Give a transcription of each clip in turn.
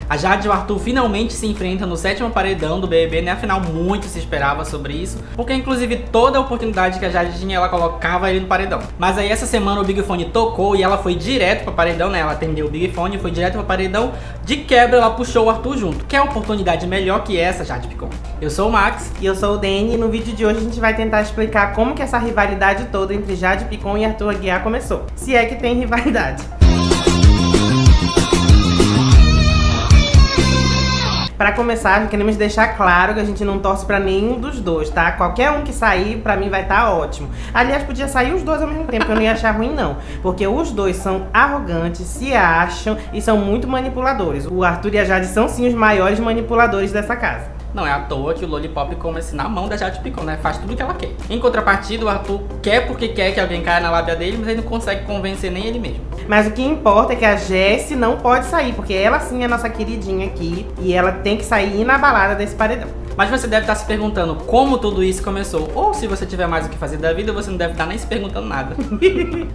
A Jade e o Arthur finalmente se enfrentam no 7º paredão do BBB, né? Afinal, muito se esperava sobre isso, porque inclusive toda a oportunidade que a Jade tinha, ela colocava ele no paredão. Mas aí essa semana o Big Fone tocou e ela foi direto pra paredão, né? Ela atendeu o Big Fone, foi direto pra paredão. De quebra, ela puxou o Arthur junto. Quer oportunidade melhor que essa, Jade Picon? Eu sou o Max. E eu sou o Dani, e no vídeo de hoje a gente vai tentar explicar como que essa rivalidade toda entre Jade Picon e Arthur Aguiar começou. Se é que tem rivalidade. Pra começar, queremos deixar claro que a gente não torce pra nenhum dos dois, tá? Qualquer um que sair, pra mim vai estar ótimo. Aliás, podia sair os dois ao mesmo tempo, eu não ia achar ruim não. Porque os dois são arrogantes, se acham e são muito manipuladores. O Arthur e a Jade são sim os maiores manipuladores dessa casa. Não é à toa que o Lollipop come-se na mão da Jade Picon, né? Faz tudo o que ela quer. Em contrapartida, o Arthur quer porque quer que alguém caia na lábia dele, mas ele não consegue convencer nem ele mesmo. Mas o que importa é que a Jessie não pode sair, porque ela sim é nossa queridinha aqui e ela tem que sair inabalada desse paredão. Mas você deve estar se perguntando como tudo isso começou. Ou se você tiver mais o que fazer da vida, você não deve estar nem se perguntando nada.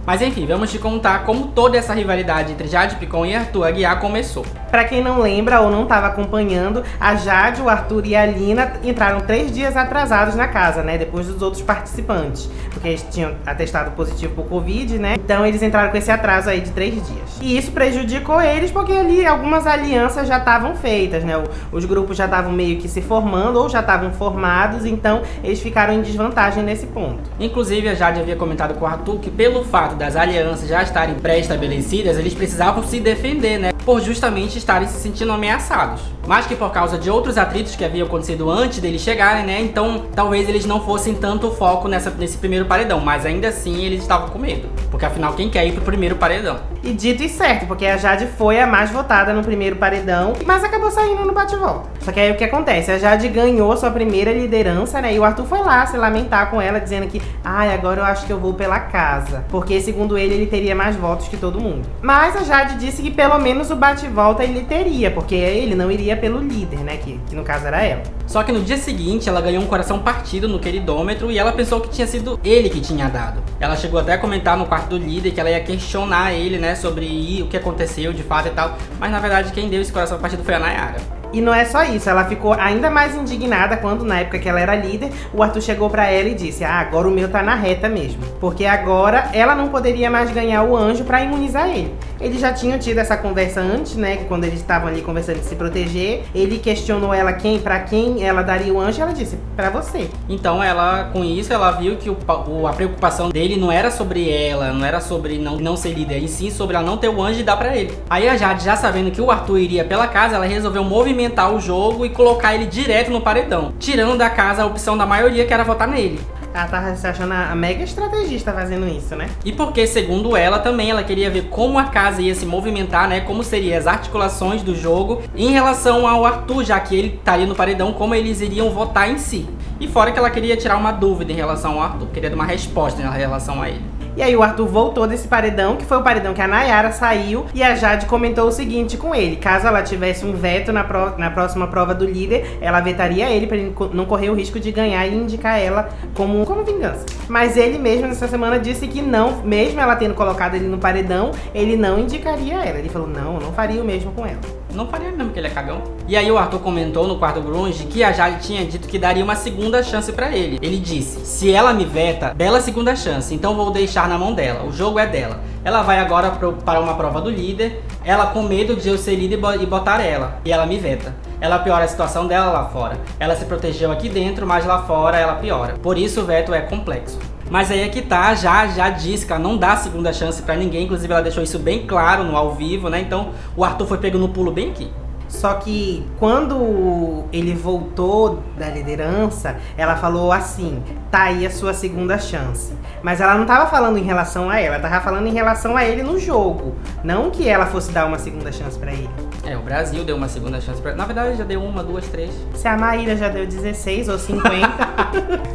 Mas enfim, vamos te contar como toda essa rivalidade entre Jade Picon e Arthur Aguiar começou. Pra quem não lembra ou não estava acompanhando, a Jade, o Arthur e a Lina entraram 3 dias atrasados na casa, né? Depois dos outros participantes. Porque eles tinham atestado positivo por Covid, né? Então eles entraram com esse atraso aí de 3 dias. E isso prejudicou eles porque ali algumas alianças já estavam feitas, né? Os grupos já estavam meio que se formando ou já estavam formados, então eles ficaram em desvantagem nesse ponto. Inclusive, a Jade havia comentado com o Arthur que pelo fato das alianças já estarem pré-estabelecidas, eles precisavam se defender, né? Por justamente estarem se sentindo ameaçados. Mas que por causa de outros atritos que haviam acontecido antes deles chegarem, né? Então, talvez eles não fossem tanto foco nesse primeiro paredão, mas ainda assim eles estavam com medo. Porque afinal, quem quer ir pro primeiro paredão? E dito e certo, porque a Jade foi a mais votada no primeiro paredão, mas acabou saindo no bate-volta. Só que aí o que acontece? A Jade ganhou sua primeira liderança, né? E o Arthur foi lá se lamentar com ela, dizendo que agora eu acho que eu vou pela casa. Porque, segundo ele teria mais votos que todo mundo. Mas a Jade disse que pelo menos o bate-volta ele teria, porque ele não iria pelo líder, né? Que no caso era ela. Só que no dia seguinte ela ganhou um coração partido no queridômetro e ela pensou que tinha sido ele que tinha dado. Ela chegou até a comentar no quarto do líder que ela ia questionar ele, né, sobre o que aconteceu de fato e tal. Mas na verdade quem deu esse coração partido foi a Nayara. E não é só isso, ela ficou ainda mais indignada quando, na época que ela era líder, o Arthur chegou pra ela e disse: agora o meu tá na reta mesmo. Porque agora ela não poderia mais ganhar o anjo pra imunizar ele. Eles já tinham tido essa conversa antes, né, quando eles estavam ali conversando de se proteger. Ele questionou ela pra quem ela daria o anjo e ela disse: pra você. Então ela, com isso, ela viu que a preocupação dele não era sobre ela, não era sobre não ser líder, e sim sobre ela não ter o anjo e dar pra ele. Aí a Jade, já sabendo que o Arthur iria pela casa, ela resolveu movimentar o jogo e colocar ele direto no paredão, tirando da casa a opção da maioria que era votar nele. Ela tava se achando a mega estrategista fazendo isso, né? E porque, segundo ela, também ela queria ver como a casa ia se movimentar, né? Como seriam as articulações do jogo em relação ao Arthur, já que ele estaria no paredão, como eles iriam votar em si. E fora que ela queria tirar uma dúvida em relação ao Arthur, queria dar uma resposta em relação a ele. E aí o Arthur voltou desse paredão, que foi o paredão que a Nayara saiu, e a Jade comentou o seguinte com ele: caso ela tivesse um veto na próxima prova do líder, ela vetaria ele pra ele não correr o risco de ganhar e indicar ela como vingança. Mas ele mesmo nessa semana disse que não, mesmo ela tendo colocado ele no paredão, ele não indicaria ela. Ele falou: não, eu não faria o mesmo com ela. Não faria mesmo, que ele é cagão. E aí o Arthur comentou no quarto grunge que a Jade tinha dito que daria uma segunda chance pra ele. Ele disse: se ela me veta, bela segunda chance, então vou deixar na mão dela, o jogo é dela. Ela vai agora para uma prova do líder, ela com medo de eu ser líder e botar ela, e ela me veta. Ela piora a situação dela lá fora. Ela se protegeu aqui dentro, mas lá fora ela piora. Por isso o veto é complexo. Mas aí é que tá, já disse que ela não dá segunda chance pra ninguém, inclusive ela deixou isso bem claro no ao vivo, né? Então o Arthur foi pego no pulo bem aqui. Só que quando ele voltou da liderança, ela falou assim: tá aí a sua segunda chance. Mas ela não tava falando em relação a ela tava falando em relação a ele no jogo. Não que ela fosse dar uma segunda chance pra ele. É, o Brasil deu uma segunda chance pra... Na verdade, já deu 1, 2, 3. Se a Maíra já deu 16 ou 50.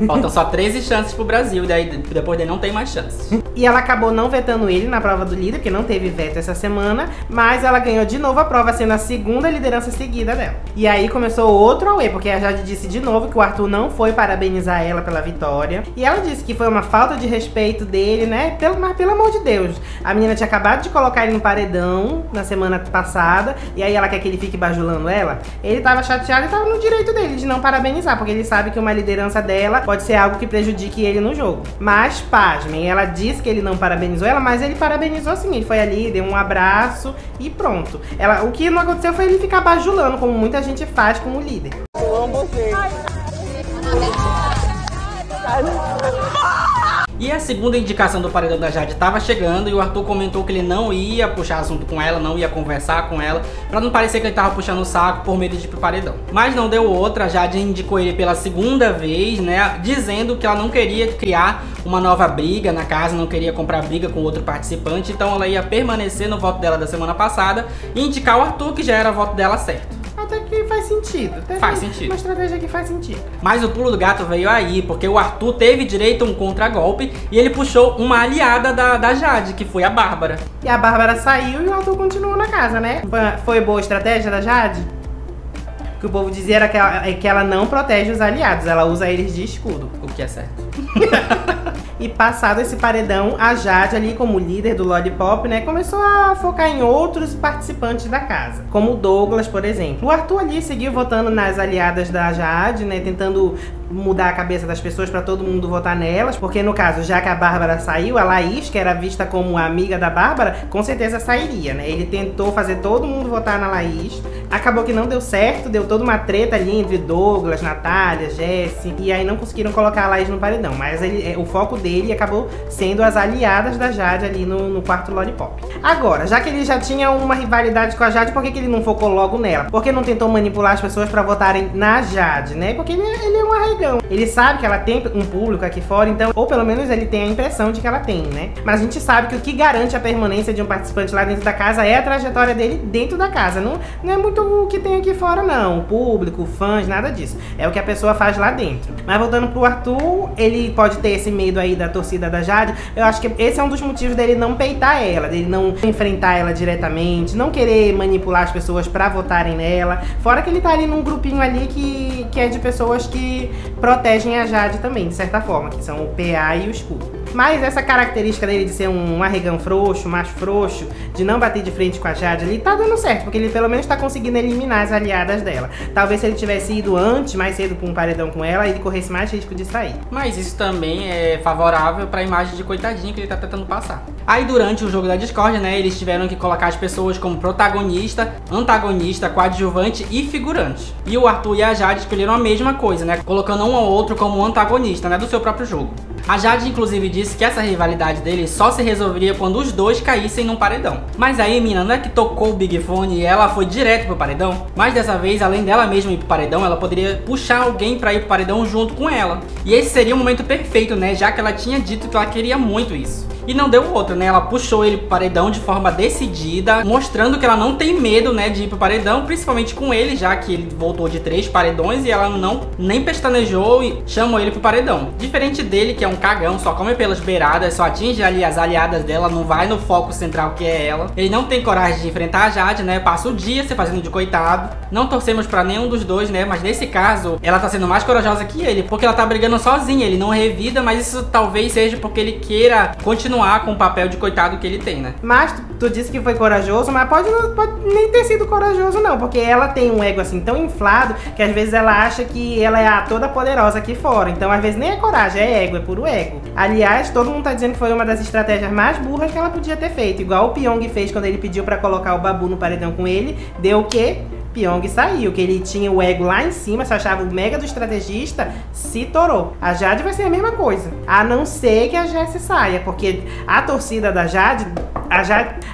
Faltam só 13 chances pro Brasil, e daí depois dele não tem mais chances. E ela acabou não vetando ele na prova do líder, porque não teve veto essa semana. Mas ela ganhou de novo a prova, sendo a segunda liderança liderança seguida dela. E aí começou outro auê, porque a Jade disse de novo que o Arthur não foi parabenizar ela pela vitória. E ela disse que foi uma falta de respeito dele, né? Mas pelo amor de Deus, a menina tinha acabado de colocar ele no paredão na semana passada, e aí ela quer que ele fique bajulando ela. Ele tava chateado e tava no direito dele de não parabenizar, porque ele sabe que uma liderança dela pode ser algo que prejudique ele no jogo. Mas, pasmem, ela disse que ele não parabenizou ela, mas ele parabenizou sim. Ele foi ali, deu um abraço e pronto. O que não aconteceu foi ele ficar bajulando, como muita gente faz com o líder. Eu amo você. E a segunda indicação do paredão da Jade estava chegando e o Arthur comentou que ele não ia puxar assunto com ela, não ia conversar com ela, pra não parecer que ele tava puxando o saco por medo de ir pro paredão. Mas não deu outra, a Jade indicou ele pela segunda vez, né, dizendo que ela não queria criar uma nova briga na casa, não queria comprar briga com outro participante, então ela ia permanecer no voto dela da semana passada e indicar o Arthur, que já era o voto dela certo. Até que faz sentido. Faz sentido. Uma estratégia que faz sentido. Mas o pulo do gato veio aí, porque o Arthur teve direito a um contragolpe e ele puxou uma aliada da Jade, que foi a Bárbara. E a Bárbara saiu e o Arthur continuou na casa, né? Foi boa a estratégia da Jade? O que o povo dizia era que ela não protege os aliados, ela usa eles de escudo. O que é certo. E passado esse paredão, a Jade ali como líder do Lollipop, né, começou a focar em outros participantes da casa, como o Douglas, por exemplo. O Arthur ali seguiu votando nas aliadas da Jade, né, tentando mudar a cabeça das pessoas pra todo mundo votar nelas, porque no caso, já que a Bárbara saiu, a Laís, que era vista como amiga da Bárbara, com certeza sairia, né? Ele tentou fazer todo mundo votar na Laís, acabou que não deu certo, deu toda uma treta ali entre Douglas, Natália, Jessi, e aí não conseguiram colocar a Laís no paredão, mas o foco dele acabou sendo as aliadas da Jade ali no quarto Lollipop. Agora, já que ele já tinha uma rivalidade com a Jade, por que ele não focou logo nela? Por que não tentou manipular as pessoas pra votarem na Jade, né? Porque ele é um arregão. Ele sabe que ela tem um público aqui fora, então, ou pelo menos ele tem a impressão de que ela tem, né? Mas a gente sabe que o que garante a permanência de um participante lá dentro da casa é a trajetória dele dentro da casa. Não é muito o que tem aqui fora, não. O público, fãs, nada disso. É o que a pessoa faz lá dentro. Mas voltando pro Arthur, ele pode ter esse medo aí da torcida da Jade. Eu acho que esse é um dos motivos dele não peitar ela, dele não enfrentar ela diretamente, não querer manipular as pessoas pra votarem nela. Fora que ele tá ali num grupinho ali que é de pessoas que protegem a Jade também, de certa forma, que são o PA e o escudo. Mas essa característica dele de ser um arregão frouxo, macho frouxo, de não bater de frente com a Jade ali, tá dando certo, porque ele pelo menos tá conseguindo eliminar as aliadas dela. Talvez se ele tivesse ido antes, mais cedo pra um paredão com ela, ele corresse mais risco de sair. Mas isso também é favorável pra imagem de coitadinho que ele tá tentando passar. Aí durante o jogo da Discord, né, eles tiveram que colocar as pessoas como protagonista, antagonista, coadjuvante e figurante. E o Arthur e a Jade escolheram a mesma coisa, né, colocando um ou outro como antagonista, né, do seu próprio jogo. A Jade inclusive disse que essa rivalidade deles só se resolveria quando os dois caíssem num paredão. Mas aí, menina, não é que tocou o Big Fone e ela foi direto pro paredão? Mas dessa vez, além dela mesma ir pro paredão, ela poderia puxar alguém pra ir pro paredão junto com ela. E esse seria o momento perfeito, né, já que ela tinha dito que ela queria muito isso. E não deu outra, né? Ela puxou ele pro paredão de forma decidida, mostrando que ela não tem medo, né, de ir pro paredão, principalmente com ele, já que ele voltou de 3 paredões e ela nem pestanejou e chamou ele pro paredão. Diferente dele, que é um cagão, só come pelas beiradas, só atinge ali as aliadas dela, não vai no foco central que é ela. Ele não tem coragem de enfrentar a Jade, né? Passa o dia se fazendo de coitado. Não torcemos pra nenhum dos dois, né? Mas nesse caso, ela tá sendo mais corajosa que ele, porque ela tá brigando sozinha, ele não revida, mas isso talvez seja porque ele queira continuar com o papel de coitado que ele tem, né? Mas tu disse que foi corajoso, mas pode nem ter sido corajoso não, porque ela tem um ego assim tão inflado que às vezes ela acha que ela é a toda poderosa aqui fora. Então às vezes nem é coragem, é ego, é puro ego. Aliás, todo mundo tá dizendo que foi uma das estratégias mais burras que ela podia ter feito. Igual o Pyong fez quando ele pediu pra colocar o Babu no paredão com ele. Deu o quê? Pyong saiu, que ele tinha o ego lá em cima, se achava o mega do estrategista, se torou. A Jade vai ser a mesma coisa, a não ser que a Jessi saia, porque a torcida da Jade,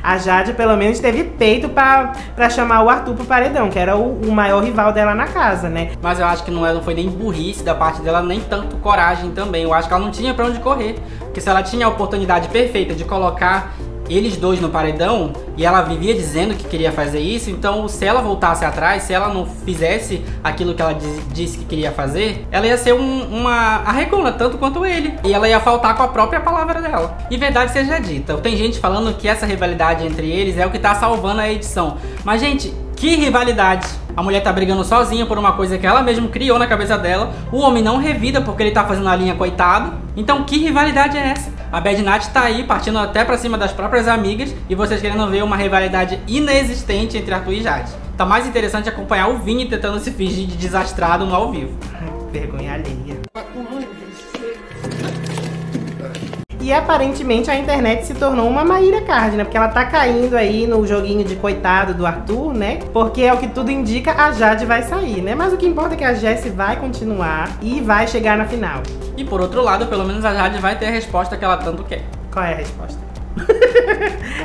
a Jade pelo menos teve peito pra chamar o Arthur pro paredão, que era o maior rival dela na casa, né? Mas eu acho que não foi nem burrice da parte dela, nem tanto coragem também. Eu acho que ela não tinha pra onde correr, porque se ela tinha a oportunidade perfeita de colocar eles dois no paredão, e ela vivia dizendo que queria fazer isso, então se ela voltasse atrás, se ela não fizesse aquilo que ela disse que queria fazer, ela ia ser uma arregona, tanto quanto ele, e ela ia faltar com a própria palavra dela. E verdade seja dita, tem gente falando que essa rivalidade entre eles é o que tá salvando a edição, mas gente, Que rivalidade! A mulher tá brigando sozinha por uma coisa que ela mesma criou na cabeça dela. O homem não revida porque ele tá fazendo a linha coitado. Então que rivalidade é essa? A Bad Night tá aí partindo até pra cima das próprias amigas e vocês querendo ver uma rivalidade inexistente entre Arthur e Jade. Tá mais interessante acompanhar o Vini tentando se fingir de desastrado no ao vivo. Vergonha alheia. E aparentemente a internet se tornou uma Maíra Card, né? Porque ela tá caindo aí no joguinho de coitado do Arthur, né? Porque é o que tudo indica, a Jade vai sair, né? Mas o que importa é que a Jessie vai continuar e vai chegar na final. E por outro lado, pelo menos a Jade vai ter a resposta que ela tanto quer. Qual é a resposta?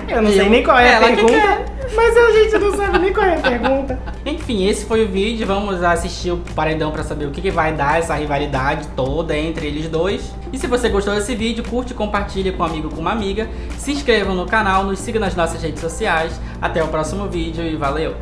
Eu não sei nem qual é a pergunta. Mas a gente não sabe nem qual é a pergunta. Enfim, esse foi o vídeo. Vamos assistir o paredão pra saber o que vai dar essa rivalidade toda entre eles dois. E se você gostou desse vídeo, curte, compartilha com um amigo, com uma amiga. Se inscreva no canal, nos siga nas nossas redes sociais. Até o próximo vídeo e valeu!